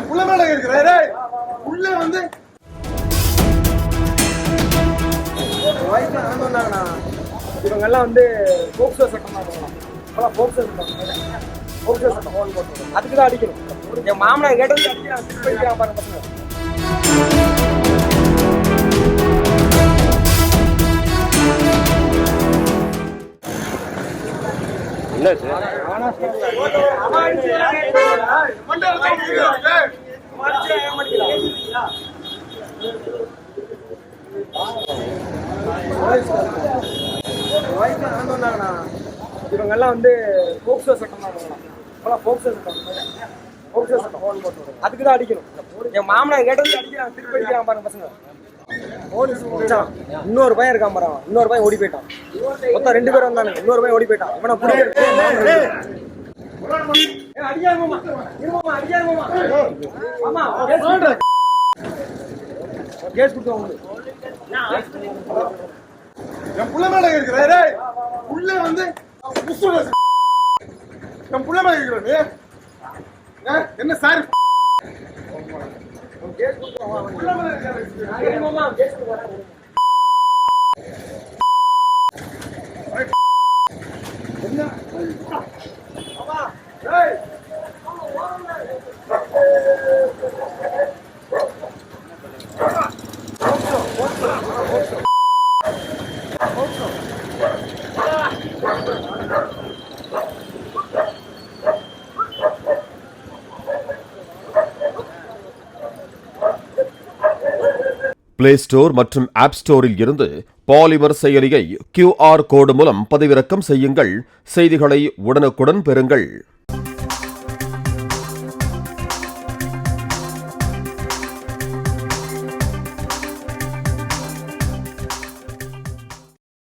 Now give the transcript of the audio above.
புள்ள மேல இருக்கிறாரு உள்ள வந்து வயசுல நடந்து வந்தாங்கண்ணா. இவங்க எல்லாம் வந்து போக்சோ சட்டம் தான் போகலாம். இப்பெல்லாம் போக்சோ சட்டம் போக்சோ சட்டம் ஓன் போட்டு அதுக்கு தான் அடிக்கணும். என் மாமனை கேட்டது அடிக்கிறான், திருப்பி பாருங்க பசங்க. வயசுல நடந்து வந்தாங்கண்ணா. இவங்க எல்லாம் வந்து போக்சோ சட்டம் தான் போகலாம். இப்பெல்லாம் போக்சோ சட்டம் ஓன் போட்டு அதுக்கு தான் அடிக்கணும். என் மாமனை கேட்டது அடிக்கிறான், திருப்பி பாருங்க பசங்க. போலீஸ் இன்னொரு பையன் இருக்கான் பாரு, இன்னொரு பையன் ஓடி போயிட்டான். மொத்தம் 2 பேர் வந்தானுங்க, இன்னொரு பையன் ஓடி போயிட்டான். இவனை கேஸ் கொடுத்தவங்க என் புள்ள மேல இருக்கிறாரு உள்ள வந்து என் புள்ள மேல இருக்கிற என்ன சார் கேஸ் கொடுத்தவங்க பிளே ஸ்டோர் மற்றும் ஆப் ஸ்டோரில் இருந்து பாலிமர் செயலியை QR கோடு மூலம் பதிவிறக்கம் செய்யுங்கள். செய்திகளை உடனுக்குடன் பெறுங்கள்.